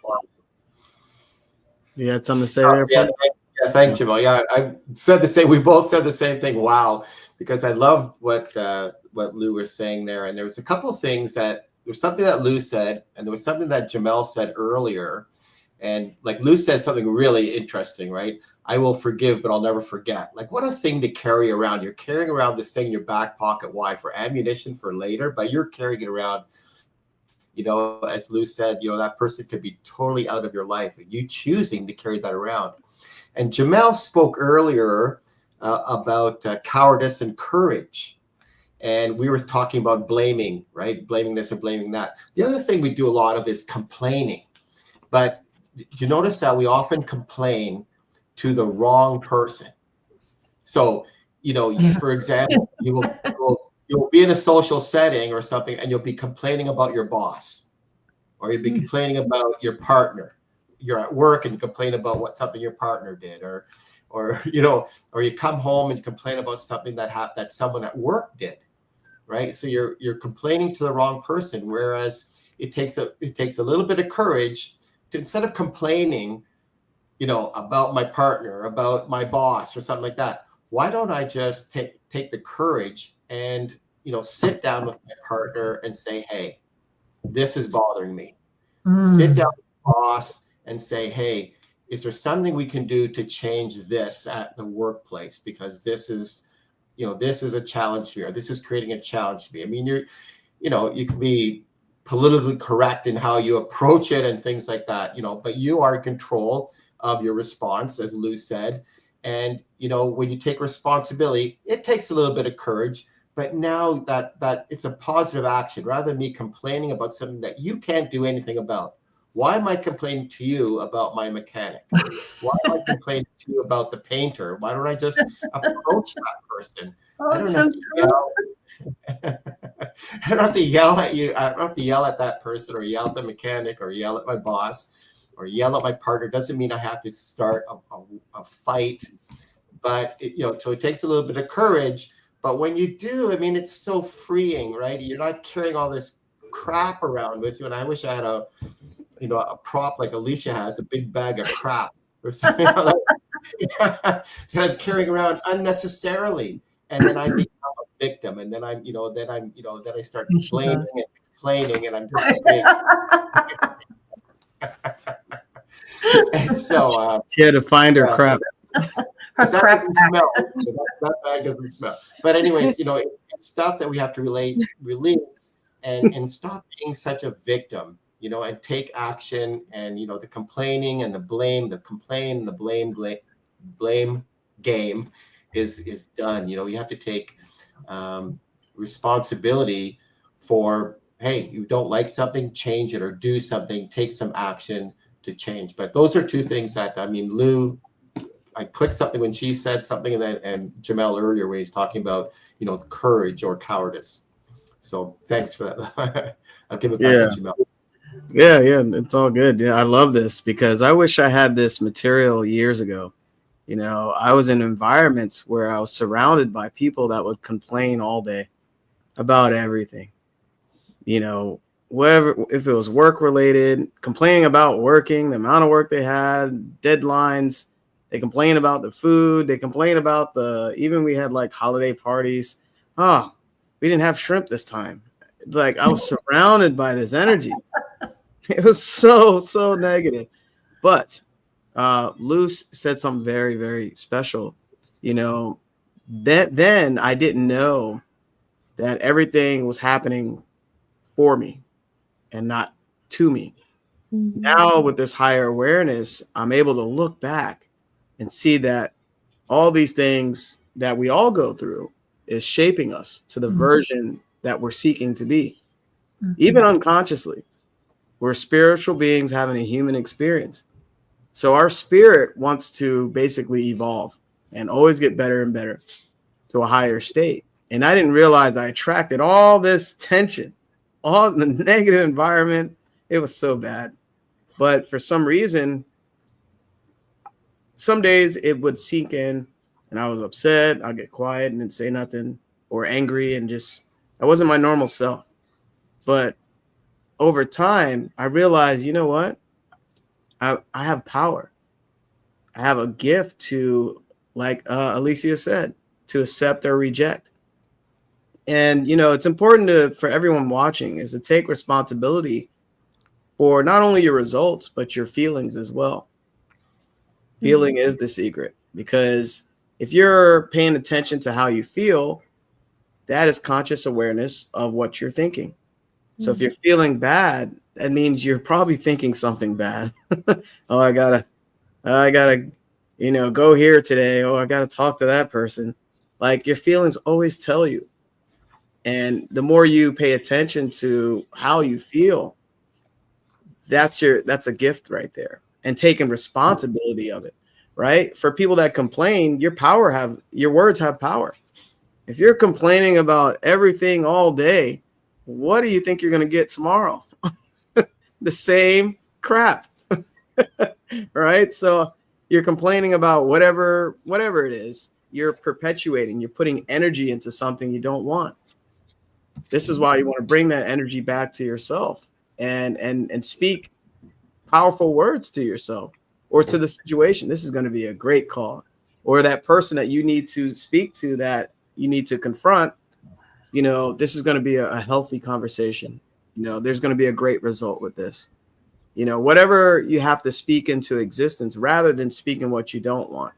[SPEAKER 2] You had something to say there, Paul?
[SPEAKER 4] Thanks, Jamel. Yeah, I said the same. We both said the same thing. Wow, because I love what Lou was saying there. And there was a couple of things there was something that Lou said, and there was something that Jamel said earlier. And like Lou said something really interesting, right? I will forgive, but I'll never forget. Like, what a thing to carry around. You're carrying around this thing in your back pocket. Why? For ammunition for later, but you're carrying it around. You know, as Lou said, you know, that person could be totally out of your life, and you choosing to carry that around. And Jamel spoke earlier about cowardice and courage. And we were talking about blaming, right? Blaming this and blaming that. The other thing we do a lot of is complaining. But you notice that we often complain to the wrong person. So You know, for example, you'll be in a social setting or something, and you'll be complaining about your boss, or you'll be complaining about your partner. You're at work and you complain about something your partner did, or you know, or you come home and complain about something that someone at work did, right? So you're complaining to the wrong person. Whereas it takes a little bit of courage to, instead of complaining, you know, about my partner, about my boss, or something like that, why don't I just take the courage and, you know, sit down with my partner and say, hey, this is bothering me. Sit down with the boss and say, hey, is there something we can do to change this at the workplace? Because this is, you know, this is a challenge here. This is creating a challenge to me. I mean, you know, you can be politically correct in how you approach it and things like that, you know, but you are in control of your response, as Lou said. And, you know, when you take responsibility, it takes a little bit of courage, but now that it's a positive action, rather than me complaining about something that you can't do anything about. Why am I complaining to you about my mechanic? Why am I complaining to you about the painter? Why don't I just approach that person? I don't have to yell. I don't have to yell at you. I don't have to yell at that person, or yell at the mechanic, or yell at my boss, or yell at my partner. Doesn't mean I have to start a fight, but you know, so it takes a little bit of courage. But when you do, I mean, it's so freeing, right? You're not carrying all this crap around with you. And I wish I had a prop like Alicia has, a big bag of crap or something like that I'm carrying around unnecessarily. And then I become a victim. And then then I start blaming and complaining, and I'm just big. And so
[SPEAKER 2] she had to find her crap.
[SPEAKER 4] That doesn't smell. That bag doesn't smell. But anyways, you know, it's stuff that we have to release and stop being such a victim, you know, and take action. And, you know, the complaining and the blame, blame game is done. You know, you have to take responsibility for, hey, you don't like something, change it, or do something, take some action to change. But those are two things that, I mean, Lou, I clicked something when she said something, and Jamel earlier when he's talking about, you know, courage or cowardice. So thanks for that. I'll give it back to Jamel.
[SPEAKER 2] Yeah, it's all good. Yeah, I love this because I wish I had this material years ago. You know, I was in environments where I was surrounded by people that would complain all day about everything. You know, whatever, if it was work related, complaining about working, the amount of work they had, deadlines. They complain about the food. They complain about even we had like holiday parties. Oh, we didn't have shrimp this time. It's like I was surrounded by this energy. It was so negative. But Lou said something very, very special. You know, then I didn't know that everything was happening for me and not to me. Mm-hmm. Now with this higher awareness, I'm able to look back and see that all these things that we all go through is shaping us to the version that we're seeking to be. Even unconsciously, we're spiritual beings having a human experience. So our spirit wants to basically evolve and always get better and better to a higher state. And I didn't realize I attracted all this tension, all the negative environment. It was so bad. But for some reason, some days it would sink in and I was upset. I'd get quiet and didn't say nothing, or angry, and just, I wasn't my normal self. But over time, I realized, you know what? I have power. I have a gift to, like Alicia said, to accept or reject. And, you know, it's important for everyone watching is to take responsibility for not only your results, but your feelings as well. Feeling is the secret, because if you're paying attention to how you feel, that is conscious awareness of what you're thinking. So if you're feeling bad, that means you're probably thinking something bad. Oh, I gotta, you know, go here today. Oh, I gotta talk to that person. Like, your feelings always tell you. And the more you pay attention to how you feel, that's a gift right there. And taking responsibility of it, right? For people that complain, your words have power. If you're complaining about everything all day, what do you think you're going to get tomorrow? The same crap. Right? So you're complaining about whatever it is. You're perpetuating, you're putting energy into something you don't want. This is why you want to bring that energy back to yourself and speak powerful words to yourself or to the situation. This is going to be a great call. Or that person that you need to speak to, that you need to confront, this is going to be a healthy conversation. There's going to be a great result with this. Whatever you have to speak into existence rather than speaking what you don't want.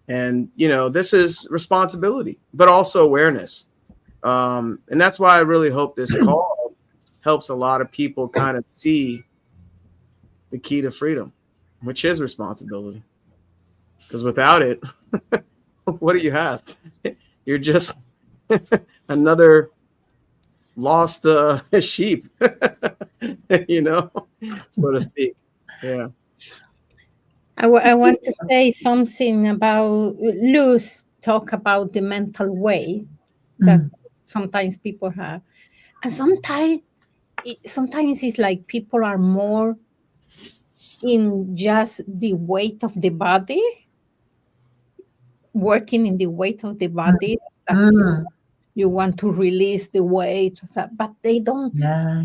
[SPEAKER 2] And, this is responsibility, but also awareness. And that's why I really hope this call helps a lot of people kind of see the key to freedom, which is responsibility. Because without it, what do you have? You're just another lost sheep, so to speak. Yeah.
[SPEAKER 3] I want to say something about Luz talk about the mental weight that sometimes people have. And sometimes it's like people are more in just the weight of the body, working in the weight of the body. That you want to release the weight, but they don't.
[SPEAKER 1] Yeah.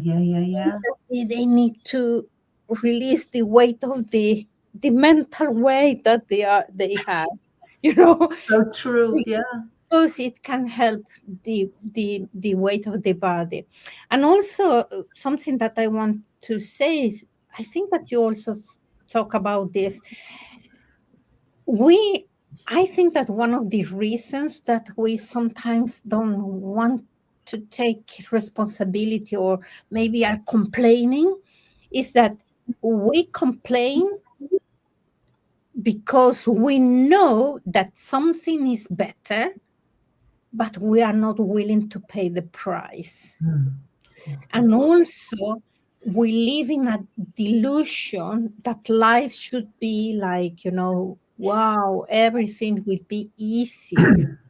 [SPEAKER 3] They need to release the weight of the mental weight that they have.
[SPEAKER 1] So true. Yeah.
[SPEAKER 3] Because it can help the weight of the body. And also something that I want to say is, I think that you also talk about this. I think that one of the reasons that we sometimes don't want to take responsibility or maybe are complaining is that we complain because we know that something is better, but we are not willing to pay the price. And also, we live in a delusion that life should be like, wow, everything will be easy.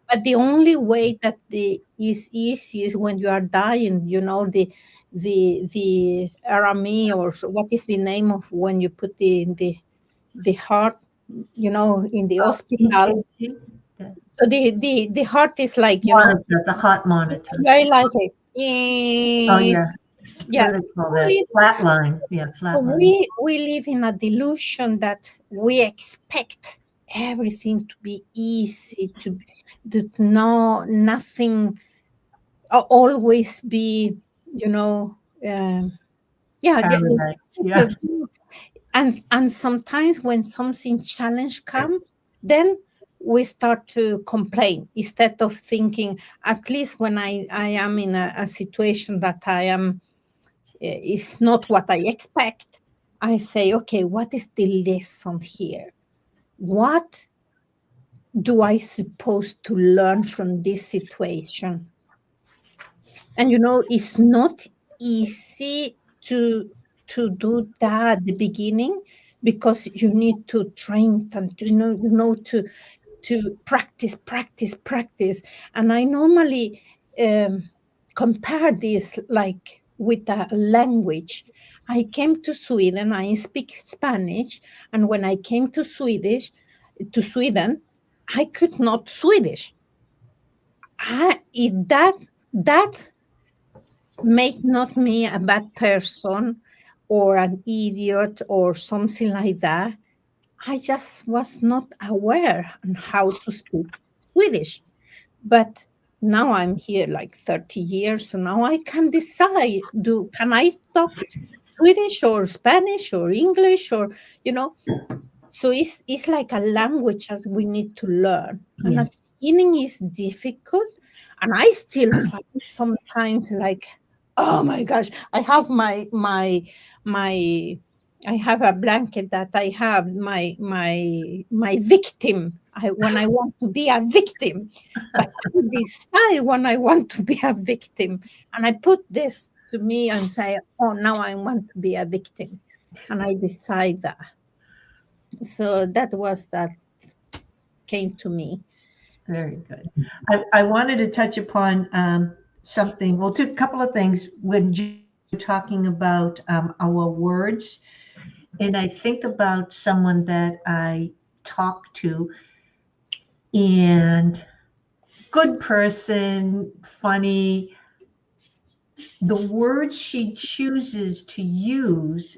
[SPEAKER 3] But the only way that is easy is when you are dying, the RME, or what is the name of when you put the heart, in the hospital. So the heart is like,
[SPEAKER 1] monitor, the heart monitor.
[SPEAKER 3] very like
[SPEAKER 1] Oh yeah.
[SPEAKER 3] Yeah.
[SPEAKER 1] What do they call that? Flatline. Yeah, flatline.
[SPEAKER 3] We live in a delusion that we expect everything to be easy, to know nothing, always be,
[SPEAKER 1] Paradise. Yeah.
[SPEAKER 3] And sometimes when something challenge come, then we start to complain instead of thinking, at least when I am in a situation that I am is not what I expect, I say, okay, what is the lesson here? What do I supposed to learn from this situation? And it's not easy to do that at the beginning, because you need to train and to practice. And I normally compare this like with a language. I came to Sweden, I speak Spanish, and when I came to Sweden, I could not Swedish. That make not me a bad person or an idiot or something like that. I just was not aware on how to speak Swedish. But now I'm here like 30 years, so now I can decide, can I talk Swedish or Spanish or English, or so it's like a language that we need to learn. And at the beginning is difficult, and I still find sometimes like, oh my gosh, I have my I have a blanket that I have my victim. When I want to be a victim, but I decide when I want to be a victim, and I put this to me and say, oh, now I want to be a victim, and I decide that. So that was that came to me.
[SPEAKER 1] Very good. I wanted to touch upon something, well, a couple of things when you're talking about our words. And I think about someone that I talk to, and good person, funny. The words she chooses to use,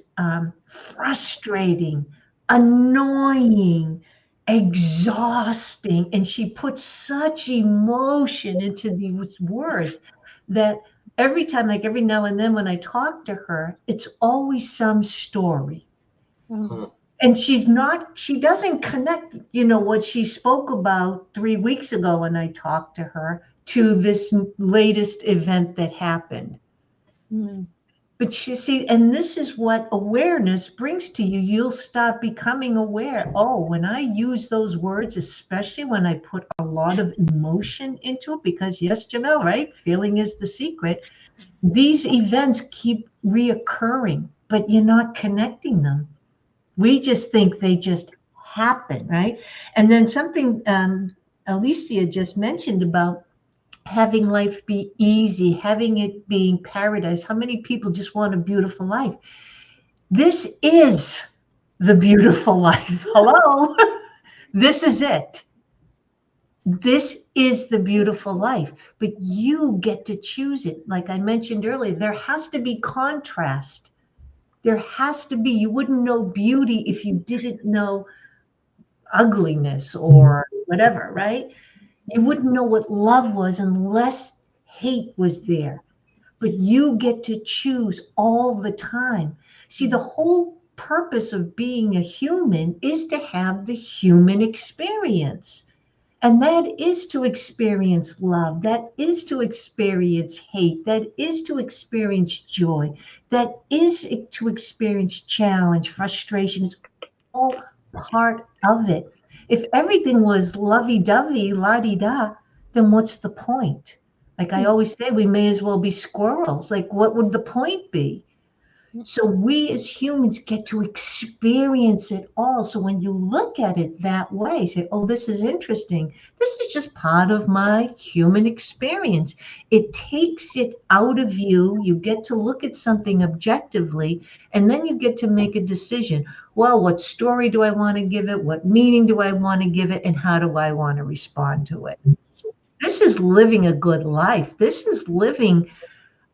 [SPEAKER 1] frustrating, annoying, exhausting, and she puts such emotion into these words that every time, like every now and then when I talk to her, it's always some story.
[SPEAKER 3] Oh,
[SPEAKER 1] And she doesn't connect, what she spoke about 3 weeks ago when I talked to her to this latest event that happened.
[SPEAKER 3] mm,
[SPEAKER 1] But you see, and this is what awareness brings to you. You'll start becoming aware. Oh, when I use those words, especially when I put a lot of emotion into it, because yes, Jamel, right? Feeling is the secret. These events keep reoccurring, but you're not connecting them. We just think they just happen, right? And then something Alicia just mentioned about having life be easy, having it being paradise. How many people just want a beautiful life? This is the beautiful life. Hello? This is it. This is the beautiful life, but you get to choose it. Like I mentioned earlier, there has to be contrast. There has to be. You wouldn't know beauty if you didn't know ugliness or whatever, right? You wouldn't know what love was unless hate was there. But you get to choose all the time. See, the whole purpose of being a human is to have the human experience. And that is to experience love. That is to experience hate. That is to experience joy. That is to experience challenge, frustration. It's all part of it. If everything was lovey-dovey, la-di-da, then what's the point? Like I always say, we may as well be squirrels. Like, what would the point be? So we as humans get to experience it all. So when you look at it that way, say, oh, this is interesting. This is just part of my human experience. It takes it out of you. You get to look at something objectively, and then you get to make a decision. Well, what story do I want to give it? What meaning do I want to give it? And how do I want to respond to it? This is living a good life. This is living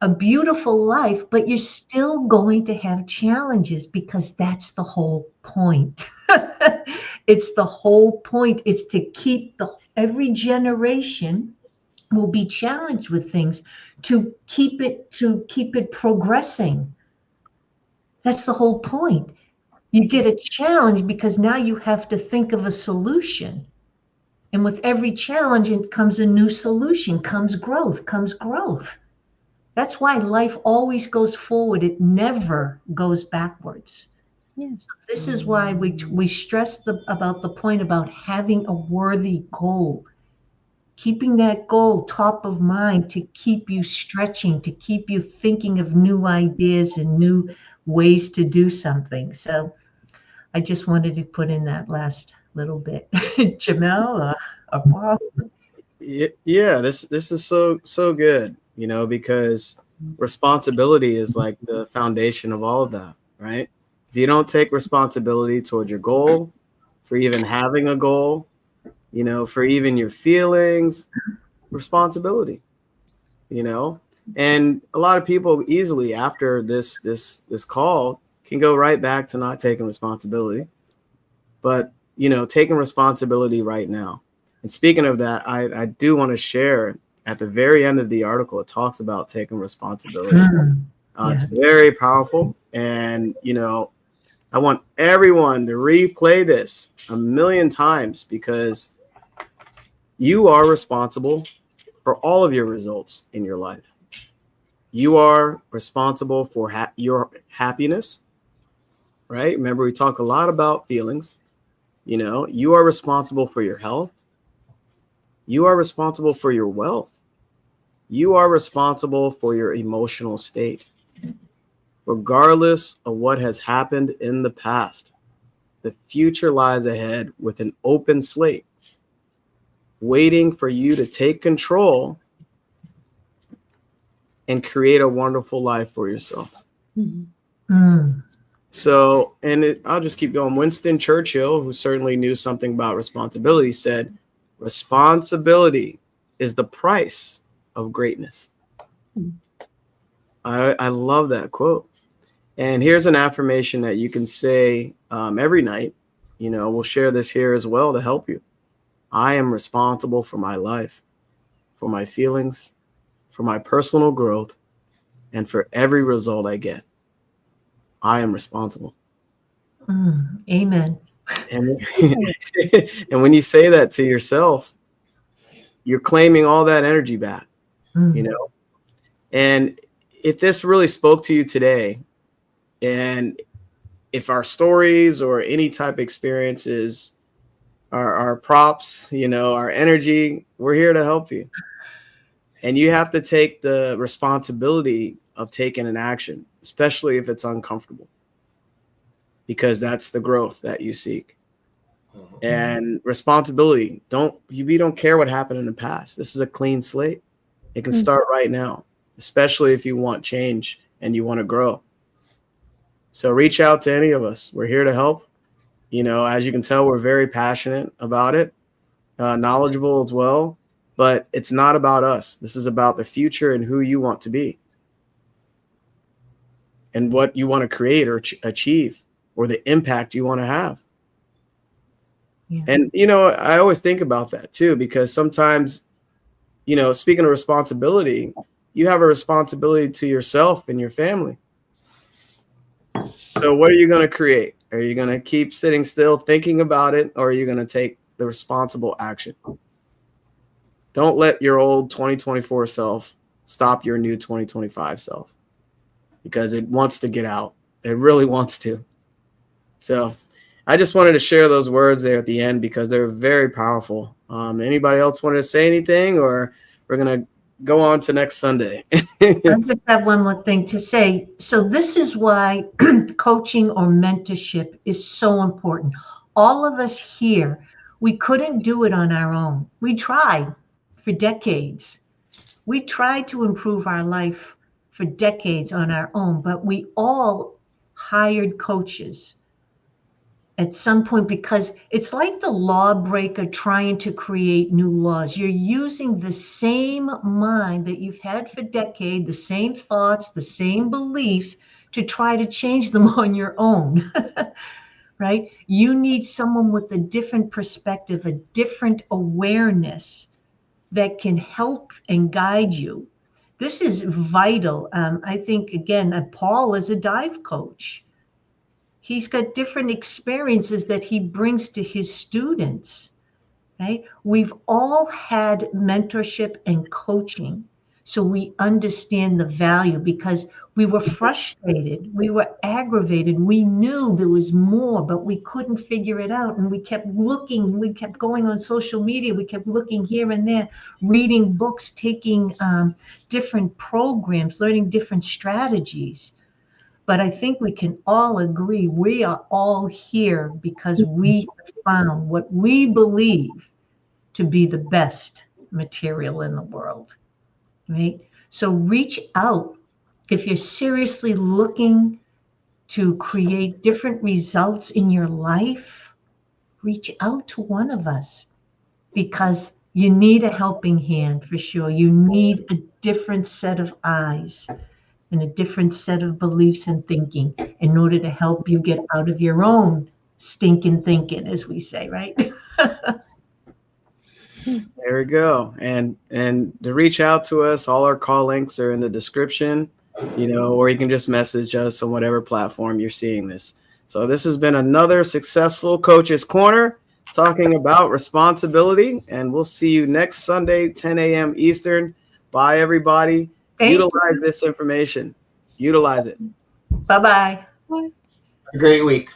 [SPEAKER 1] a beautiful life, but you're still going to have challenges because that's the whole point. It's the whole point. It's to keep every generation will be challenged with things to keep it progressing. That's the whole point. You get a challenge because now you have to think of a solution. And with every challenge, it comes a new solution, comes growth, comes growth. That's why life always goes forward. It never goes backwards.
[SPEAKER 3] yes.
[SPEAKER 1] This is why we stress about the point about having a worthy goal, keeping that goal top of mind to keep you stretching, to keep you thinking of new ideas and new ways to do something. So I just wanted to put in that last little bit. Jamel, Paul?
[SPEAKER 2] Yeah, this is so good, because responsibility is like the foundation of all of that, right? If you don't take responsibility toward your goal, for even having a goal, for even your feelings, responsibility, and a lot of people easily after this call can go right back to not taking responsibility, but taking responsibility right now. And speaking of that, I do want to share at the very end of the article, it talks about taking responsibility. It's very powerful. And, I want everyone to replay this a million times because you are responsible for all of your results in your life. You are responsible for your happiness, right? Remember, we talk a lot about feelings. You are responsible for your health. You are responsible for your wealth. You are responsible for your emotional state. Regardless of what has happened in the past, the future lies ahead with an open slate. waiting for you to take control and create a wonderful life for yourself. So, and I'll just keep going. Winston Churchill, who certainly knew something about responsibility, said, responsibility is the price of greatness. I love that quote. And here's an affirmation that you can say every night. You know, we'll share this here as well to help you. I am responsible for my life, for my feelings, for my personal growth, and for every result I get. I am responsible.
[SPEAKER 1] Amen.
[SPEAKER 2] And, and when you say that to yourself, you're claiming all that energy back, you know? And if this really spoke to you today, and if our stories or any type of experiences are props, you know, our energy, we're here to help you. And you have to take the responsibility of taking an action, especially if it's uncomfortable, because that's the growth that you seek. And responsibility, we don't care what happened in the past. This is a clean slate. It can start right now, especially if you want change and you want to grow. So reach out to any of us. We're here to help. You know, as you can tell, we're very passionate about it, knowledgeable as well. But it's not about us. This is about the future and who you want to be and what you want to create or achieve, or the impact you want to have. Yeah. And, you know, I always think about that too, because sometimes, you know, speaking of responsibility, you have a responsibility to yourself and your family. So what are you going to create? Are you going to keep sitting still thinking about it, or are you going to take the responsible action? Don't let your old 2024 self stop your new 2025 self, because it wants to get out. It really wants to. So I just wanted to share those words there at the end because they're very powerful. Anybody else want to say anything, or we're going to go on to next Sunday?
[SPEAKER 1] I just have one more thing to say. So this is why coaching or mentorship is so important. All of us here, we couldn't do it on our own. We tried for decades. We tried to improve our life for decades on our own, but we all hired coaches at some point, because it's like the lawbreaker trying to create new laws. You're using the same mind that you've had for decades, the same thoughts, the same beliefs, to try to change them on your own. Right? You need someone with a different perspective, a different awareness that can help and guide you. This is vital. I think, again, Paul is a dive coach. He's got different experiences that he brings to his students, right? We've all had mentorship and coaching, so we understand the value, because we were frustrated, we were aggravated, we knew there was more, but we couldn't figure it out. And we kept looking, we kept going on social media, we kept looking here and there, reading books, taking different programs, learning different strategies. But I think we can all agree we are all here because we found what we believe to be the best material in the world, right? So reach out. If you're seriously looking to create different results in your life, reach out to one of us, because you need a helping hand for sure. You need a different set of eyes and a different set of beliefs and thinking in order to help you get out of your own stinking thinking, as we say, right?
[SPEAKER 2] There we go. And to reach out to us, all our call links are in the description, you know, or you can just message us on whatever platform you're seeing this. So this has been another successful Coach's Corner, talking about responsibility, and we'll see you next Sunday, 10 a.m. Eastern. Bye, everybody. Utilize this information. Utilize it.
[SPEAKER 1] Bye-bye.
[SPEAKER 4] Have a great week.